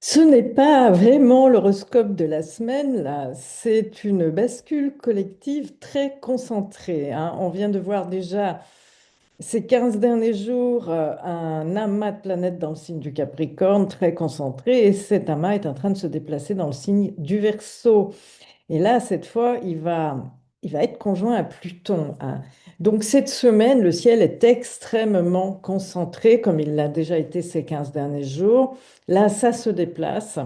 Ce n'est pas vraiment l'horoscope de la semaine, là, c'est une bascule collective très concentrée, hein. On vient de voir déjà ces 15 derniers jours un amas de planètes dans le signe du Capricorne très concentré, et cet amas est en train de se déplacer dans le signe du Verseau. Et là, cette fois, il va être conjoint à Pluton, hein. Donc cette semaine, le ciel est extrêmement concentré, comme il l'a déjà été ces 15 derniers jours. Là, ça se déplace.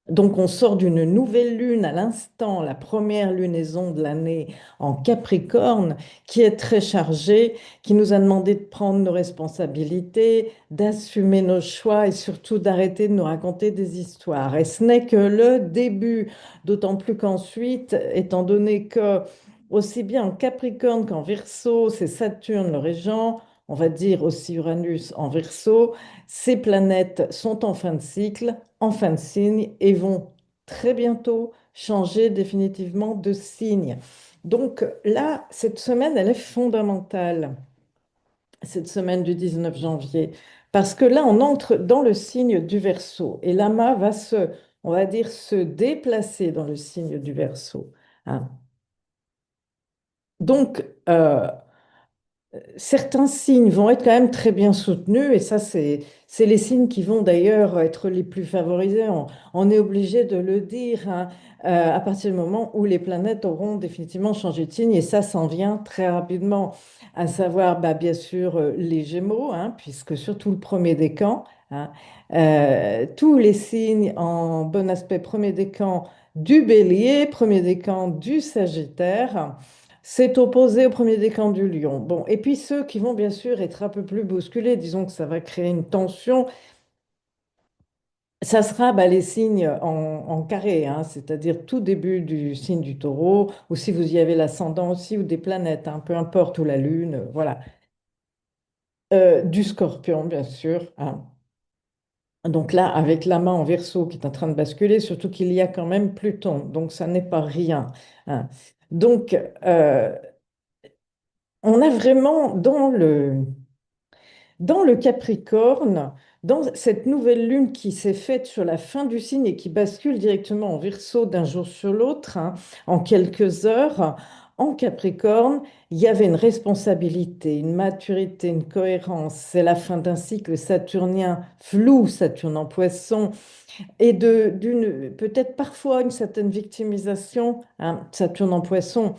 Donc on sort d'une nouvelle lune à l'instant, la première lunaison de l'année en Capricorne, qui est très chargée, qui nous a demandé de prendre nos responsabilités, d'assumer nos choix et surtout d'arrêter de nous raconter des histoires. Et ce n'est que le début, d'autant plus qu'ensuite, étant donné que aussi bien en Capricorne qu'en Verseau, c'est Saturne le régent, on va dire aussi Uranus en Verseau, ces planètes sont en fin de cycle, en fin de signe, et vont très bientôt changer définitivement de signe. Donc là, cette semaine, elle est fondamentale, cette semaine du 19 janvier, parce que là, on entre dans le signe du Verseau, et l'amas va on va dire, se déplacer dans le signe du Verseau, hein. Donc, certains signes vont être quand même très bien soutenus, et ça, c'est les signes qui vont d'ailleurs être les plus favorisés. On est obligé de le dire, hein, à partir du moment où les planètes auront définitivement changé de signe, et ça s'en vient très rapidement, à savoir, bah, bien sûr, les Gémeaux, hein, puisque surtout le premier décan, hein, tous les signes en bon aspect premier décan du Bélier, premier décan du Sagittaire. C'est opposé au premier décan du lion. Bon, et puis ceux qui vont bien sûr être un peu plus bousculés, disons que ça va créer une tension, ça sera bah, les signes en carré, hein, c'est-à-dire tout début du signe du taureau, ou si vous y avez l'ascendant aussi, ou des planètes, hein, peu importe, ou la lune, voilà. Du scorpion, bien sûr, hein. Donc là, avec la main en verso qui est en train de basculer, surtout qu'il y a quand même Pluton, donc ça n'est pas rien, hein. Donc, on a vraiment dans le Capricorne, dans cette nouvelle lune qui s'est faite sur la fin du signe et qui bascule directement en Verseau d'un jour sur l'autre, hein, en quelques heures, en Capricorne, il y avait une responsabilité, une maturité, une cohérence. C'est la fin d'un cycle saturnien flou, Saturne en Poisson, et d'une peut-être parfois une certaine victimisation, hein, Saturne en Poisson.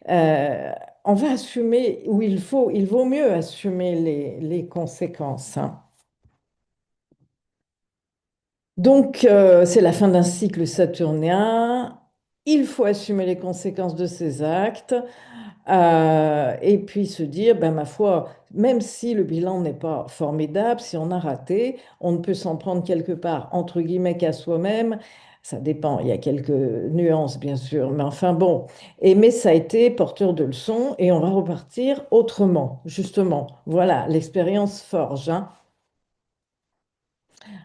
euh, on va assumer, ou il vaut mieux assumer les conséquences, hein. Donc, c'est la fin d'un cycle saturnien. Il faut assumer les conséquences de ses actes, et puis se dire, ben, ma foi, même si le bilan n'est pas formidable, si on a raté, on ne peut s'en prendre quelque part, entre guillemets, qu'à soi-même. Ça dépend, il y a quelques nuances, bien sûr, mais enfin bon. Mais ça a été porteur de leçons et on va repartir autrement, justement. Voilà, l'expérience forge, hein.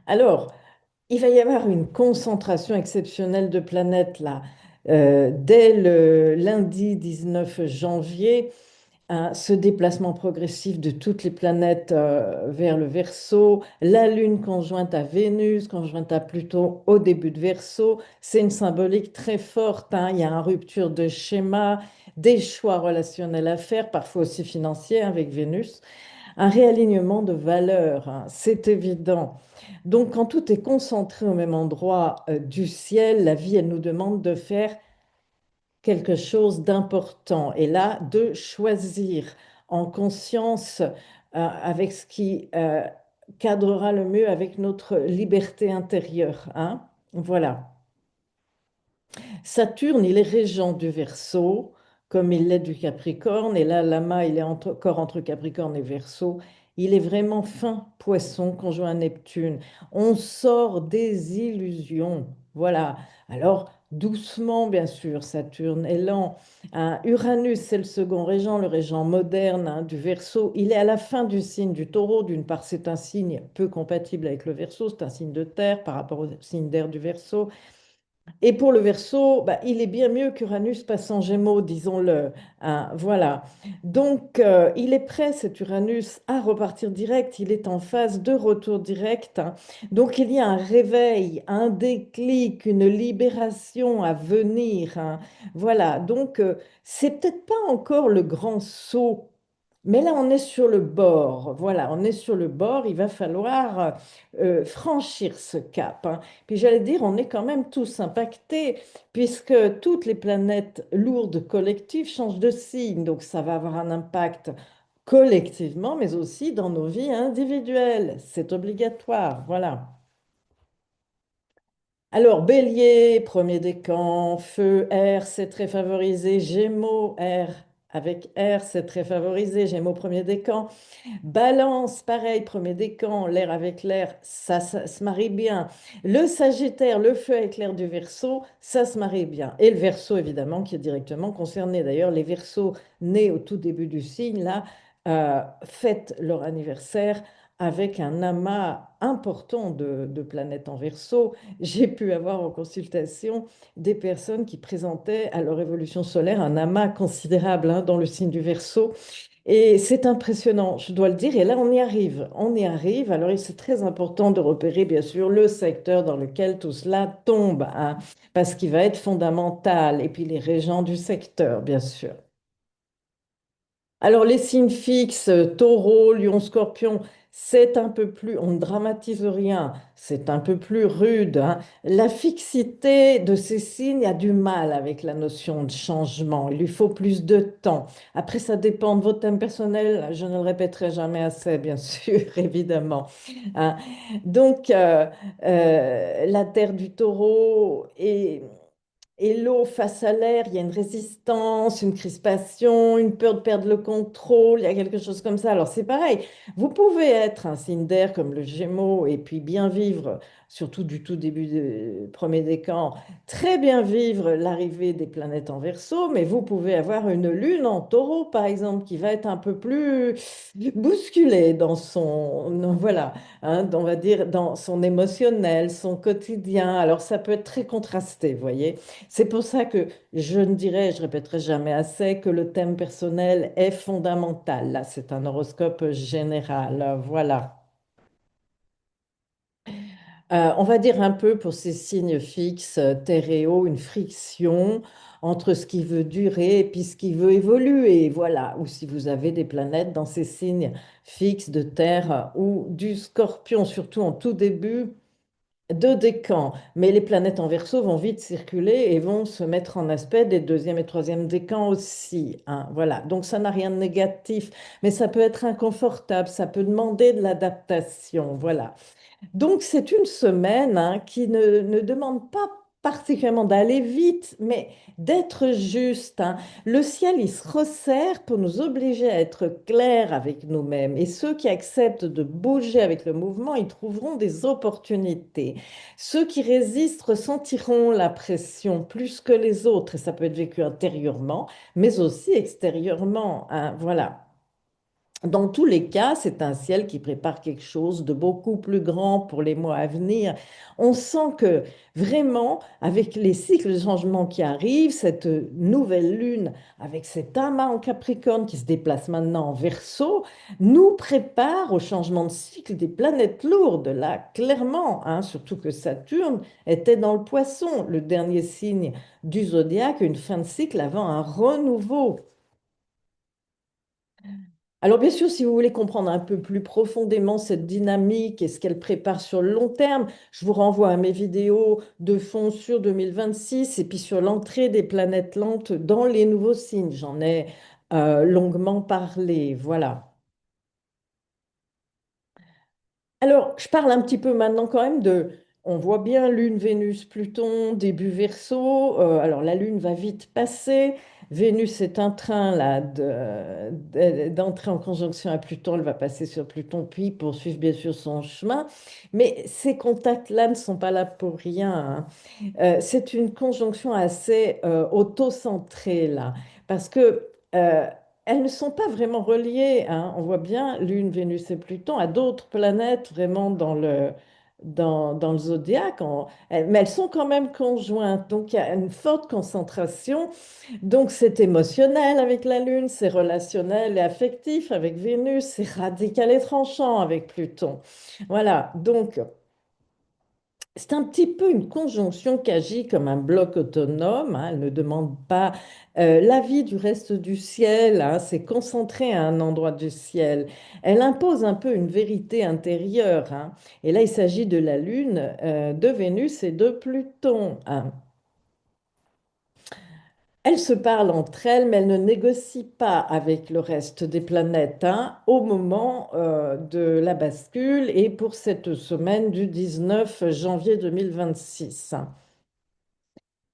Alors, il va y avoir une concentration exceptionnelle de planètes là, dès le lundi 19 janvier, hein, ce déplacement progressif de toutes les planètes vers le Verseau, la Lune conjointe à Vénus, conjointe à Pluton au début de Verseau, c'est une symbolique très forte, hein. Il y a une rupture de schéma, des choix relationnels à faire, parfois aussi financiers, hein, avec Vénus, un réalignement de valeurs, hein, c'est évident. Donc, quand tout est concentré au même endroit du ciel, la vie, elle nous demande de faire quelque chose d'important. Et là, de choisir en conscience, avec ce qui cadrera le mieux avec notre liberté intérieure, hein. Voilà. Saturne, il est régent du Verseau, comme il l'est du Capricorne. Et là, Lama, il est encore entre Capricorne et Verseau. Il est vraiment fin poisson conjoint à Neptune. On sort des illusions. Voilà. Alors, doucement, bien sûr, Saturne est lent, hein. Uranus, c'est le second régent, le régent moderne, hein, du Verseau. Il est à la fin du signe du Taureau. D'une part, c'est un signe peu compatible avec le Verseau. C'est un signe de terre par rapport au signe d'air du Verseau. Et pour le Verseau, bah, il est bien mieux qu'Uranus passe en Gémeaux, disons-le, hein, voilà. Donc, il est prêt, cet Uranus, à repartir direct. Il est en phase de retour direct, hein. Donc, il y a un réveil, un déclic, une libération à venir, hein. Voilà. Donc, c'est peut-être pas encore le grand saut. Mais là, on est sur le bord. Voilà, on est sur le bord. Il va falloir franchir ce cap, hein. Puis j'allais dire, on est quand même tous impactés puisque toutes les planètes lourdes collectives changent de signe. Donc ça va avoir un impact collectivement, mais aussi dans nos vies individuelles. C'est obligatoire. Voilà. Alors, Bélier, premier décan, Feu, Air, c'est très favorisé. Gémeaux, Air, avec Air, c'est très favorisé. Gémeaux, premier décan. Balance, pareil, premier décan, l'air avec l'air, ça se marie bien. Le Sagittaire, le feu avec l'air du Verseau, ça se marie bien. Et le Verseau, évidemment, qui est directement concerné. D'ailleurs, les Verseaux nés au tout début du signe, là, fêtent leur anniversaire avec un amas important de planètes en Verseau. J'ai pu avoir en consultation des personnes qui présentaient à leur évolution solaire un amas considérable, hein, dans le signe du Verseau. Et c'est impressionnant, je dois le dire. Et là, on y arrive. On y arrive. Alors, c'est très important de repérer, bien sûr, le secteur dans lequel tout cela tombe, hein, parce qu'il va être fondamental. Et puis, les régents du secteur, bien sûr. Alors, les signes fixes, taureau, lion, scorpion, c'est un peu plus, on ne dramatise rien, c'est un peu plus rude, hein. La fixité de ces signes a du mal avec la notion de changement. Il lui faut plus de temps. Après, ça dépend de votre thème personnel. Je ne le répéterai jamais assez, bien sûr, évidemment, hein. Donc, la terre du taureau est et l'eau face à l'air, il y a une résistance, une crispation, une peur de perdre le contrôle, il y a quelque chose comme ça. Alors c'est pareil, vous pouvez être un signe d'air comme le Gémeaux et puis bien vivre, surtout du tout début du premier décan, très bien vivre l'arrivée des planètes en Verseau, mais vous pouvez avoir une lune en Taureau, par exemple, qui va être un peu plus bousculée dans son, voilà, hein, on va dire dans son émotionnel, son quotidien. Alors ça peut être très contrasté, vous voyez. C'est pour ça que je ne dirai, je répéterai jamais assez, que le thème personnel est fondamental. Là, c'est un horoscope général. Voilà. On va dire un peu pour ces signes fixes, terre et eau, une friction entre ce qui veut durer et puis ce qui veut évoluer. Voilà. Ou si vous avez des planètes dans ces signes fixes de terre ou du scorpion, surtout en tout début. Deux décans, mais les planètes en Verseau vont vite circuler et vont se mettre en aspect des deuxième et troisième décans aussi, hein. Voilà, donc ça n'a rien de négatif, mais ça peut être inconfortable, ça peut demander de l'adaptation. Voilà. Donc, c'est une semaine, hein, qui ne demande pas particulièrement d'aller vite, mais d'être juste, hein. Le ciel, il se resserre pour nous obliger à être clairs avec nous-mêmes. Et ceux qui acceptent de bouger avec le mouvement, ils trouveront des opportunités. Ceux qui résistent ressentiront la pression plus que les autres. Et ça peut être vécu intérieurement, mais aussi extérieurement, hein. Voilà. Dans tous les cas, c'est un ciel qui prépare quelque chose de beaucoup plus grand pour les mois à venir. On sent que vraiment, avec les cycles de changement qui arrivent, cette nouvelle lune, avec cet amas en Capricorne qui se déplace maintenant en Verseau, nous prépare au changement de cycle des planètes lourdes, là, clairement, hein, surtout que Saturne était dans le Poisson, le dernier signe du zodiaque, une fin de cycle avant un renouveau. Alors bien sûr, si vous voulez comprendre un peu plus profondément cette dynamique et ce qu'elle prépare sur le long terme, je vous renvoie à mes vidéos de fond sur 2026 et puis sur l'entrée des planètes lentes dans les nouveaux signes. J'en ai longuement parlé. Voilà. Alors, je parle un petit peu maintenant quand même on voit bien Lune, Vénus, Pluton, début Verseau. Alors, la Lune va vite passer. Vénus est en train là d'entrer en conjonction à Pluton. Elle va passer sur Pluton, puis poursuivre bien sûr son chemin. Mais ces contacts-là ne sont pas là pour rien, hein. C'est une conjonction assez auto-centrée là, parce que elles ne sont pas vraiment reliées, hein. On voit bien Lune, Vénus et Pluton à d'autres planètes vraiment dans le zodiaque, mais elles sont quand même conjointes. Donc il y a une forte concentration. Donc c'est émotionnel avec la Lune, c'est relationnel et affectif avec Vénus, c'est radical et tranchant avec Pluton. Voilà, donc c'est un petit peu une conjonction qui agit comme un bloc autonome, hein. Elle ne demande pas l'avis du reste du ciel, hein. C'est concentré à un endroit du ciel. Elle impose un peu une vérité intérieure, hein. Et là, il s'agit de la Lune, de Vénus et de Pluton, hein. Elles se parlent entre elles, mais elles ne négocient pas avec le reste des planètes, hein, au moment de la bascule et pour cette semaine du 19 janvier 2026.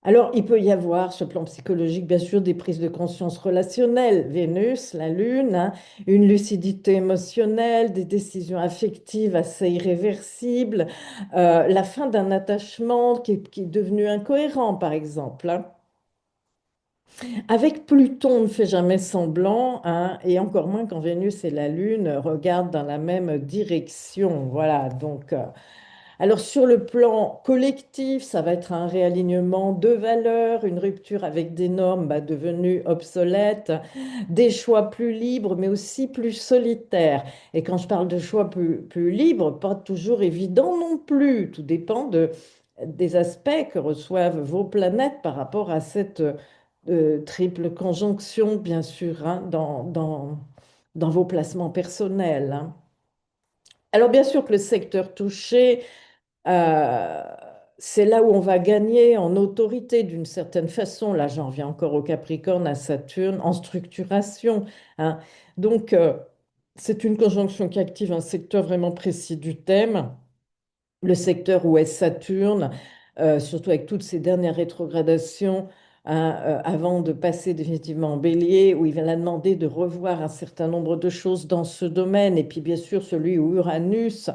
Alors, il peut y avoir, sur le plan psychologique, bien sûr, des prises de conscience relationnelles, Vénus, la Lune, hein, une lucidité émotionnelle, des décisions affectives assez irréversibles, la fin d'un attachement qui est devenu incohérent, par exemple, hein. Avec Pluton, on ne fait jamais semblant, hein, et encore moins quand Vénus et la Lune regardent dans la même direction. Voilà, donc. Alors sur le plan collectif, ça va être un réalignement de valeurs, une rupture avec des normes bah, devenues obsolètes, des choix plus libres, mais aussi plus solitaires. Et quand je parle de choix plus libres, pas toujours évident non plus. Tout dépend des aspects que reçoivent vos planètes par rapport à cette triple conjonction, bien sûr, hein, dans vos placements personnels, hein. Alors bien sûr que le secteur touché, euh, c'est là où on va gagner en autorité d'une certaine façon. Là, j'en reviens encore au Capricorne, à Saturne, en structuration, hein. Donc, c'est une conjonction qui active un secteur vraiment précis du thème, le secteur où est Saturne, surtout avec toutes ces dernières rétrogradations, hein, avant de passer définitivement en Bélier, où il va la demander de revoir un certain nombre de choses dans ce domaine. Et puis bien sûr, celui où Uranus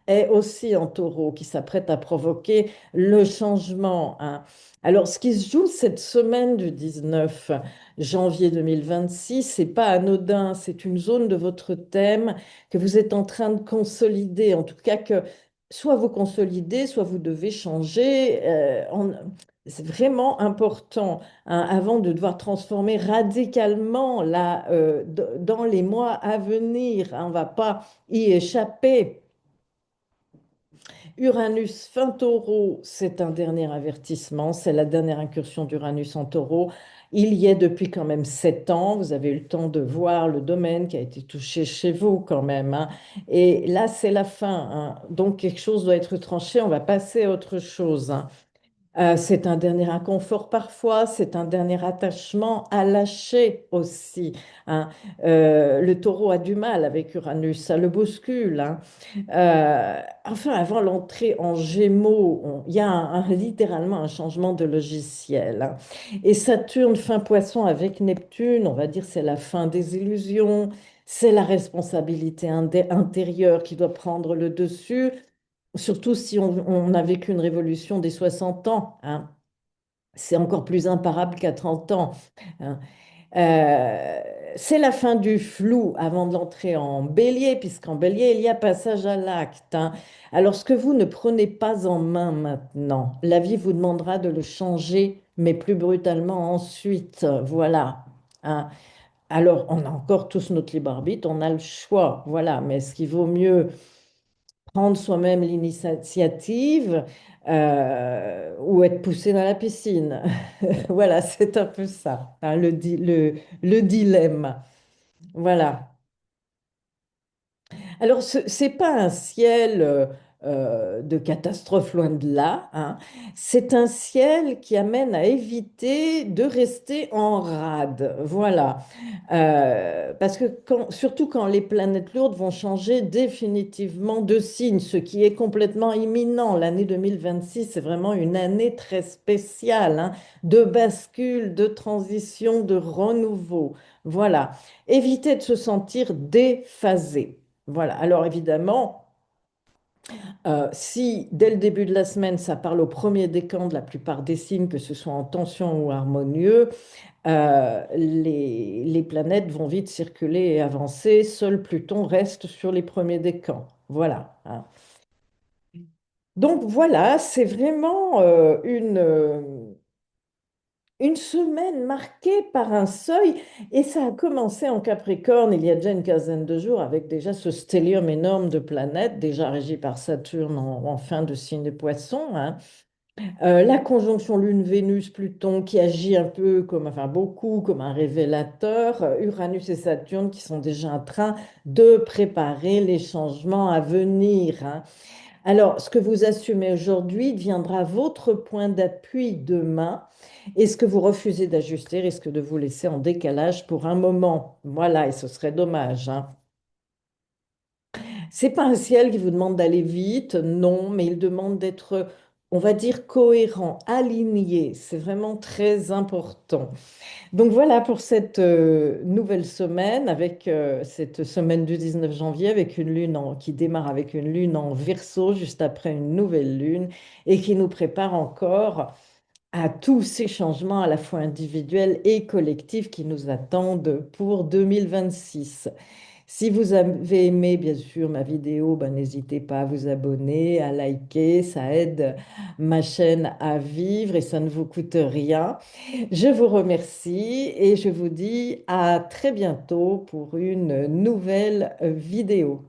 est aussi en Taureau, qui s'apprête à provoquer le changement, hein. Alors, ce qui se joue cette semaine du 19 janvier 2026, c'est pas anodin, c'est une zone de votre thème que vous êtes en train de consolider, en tout cas que soit vous consolidez, soit vous devez changer. C'est vraiment important, hein, avant de devoir transformer radicalement là, dans les mois à venir, hein. On ne va pas y échapper. Uranus fin taureau, c'est un dernier avertissement, c'est la dernière incursion d'Uranus en taureau. Il y est depuis quand même 7 ans, vous avez eu le temps de voir le domaine qui a été touché chez vous quand même, hein. Et là, c'est la fin, hein. Donc quelque chose doit être tranché, on va passer à autre chose, hein. C'est un dernier inconfort parfois, c'est un dernier attachement à lâcher aussi, hein. Le taureau a du mal avec Uranus, ça le bouscule, hein. Enfin, avant l'entrée en Gémeaux, il y a littéralement un changement de logiciel, hein. Et Saturne, fin Poisson avec Neptune, on va dire c'est la fin des illusions, c'est la responsabilité intérieure qui doit prendre le dessus, surtout si on a vécu une révolution des 60 ans, hein. C'est encore plus imparable qu'à 30 ans, hein. Euh, c'est la fin du flou avant de l'entrée en bélier, puisqu'en bélier, il y a passage à l'acte, hein. Alors, ce que vous ne prenez pas en main maintenant, la vie vous demandera de le changer, mais plus brutalement ensuite. Voilà, hein. Alors, on a encore tous notre libre arbitre, on a le choix, voilà, mais est-ce qu'il vaut mieux prendre soi-même l'initiative ou être poussé dans la piscine? Voilà, c'est un peu ça, hein, le dilemme. Voilà. Alors, ce n'est pas un ciel de catastrophe loin de là, hein. C'est un ciel qui amène à éviter de rester en rade. Voilà. Parce que surtout quand les planètes lourdes vont changer définitivement de signe, ce qui est complètement imminent. L'année 2026, c'est vraiment une année très spéciale, hein, de bascule, de transition, de renouveau. Voilà. Éviter de se sentir déphasé. Voilà. Alors évidemment, si dès le début de la semaine, ça parle au premier décan de la plupart des signes, que ce soit en tension ou harmonieux, les planètes vont vite circuler et avancer. Seul Pluton reste sur les premiers décans. Voilà, hein. Donc voilà, c'est vraiment une semaine marquée par un seuil, et ça a commencé en Capricorne il y a déjà une quinzaine de jours avec déjà ce stellium énorme de planètes, déjà régi par Saturne en fin de signe de Poisson, hein. La conjonction Lune-Vénus-Pluton qui agit un peu comme, enfin beaucoup comme un révélateur, Uranus et Saturne qui sont déjà en train de préparer les changements à venir, hein. Alors, ce que vous assumez aujourd'hui deviendra votre point d'appui demain, et ce que vous refusez d'ajuster risque de vous laisser en décalage pour un moment. Voilà, et ce serait dommage, hein. C'est pas un ciel qui vous demande d'aller vite, non, mais il demande d'être, on va dire, cohérent, aligné. C'est vraiment très important. Donc voilà pour cette nouvelle semaine, avec cette semaine du 19 janvier, avec une qui démarre avec une lune en Verseau, juste après une nouvelle lune, et qui nous prépare encore à tous ces changements à la fois individuels et collectifs qui nous attendent pour 2026. Si vous avez aimé, bien sûr, ma vidéo, ben, n'hésitez pas à vous abonner, à liker, ça aide ma chaîne à vivre et ça ne vous coûte rien. Je vous remercie et je vous dis à très bientôt pour une nouvelle vidéo.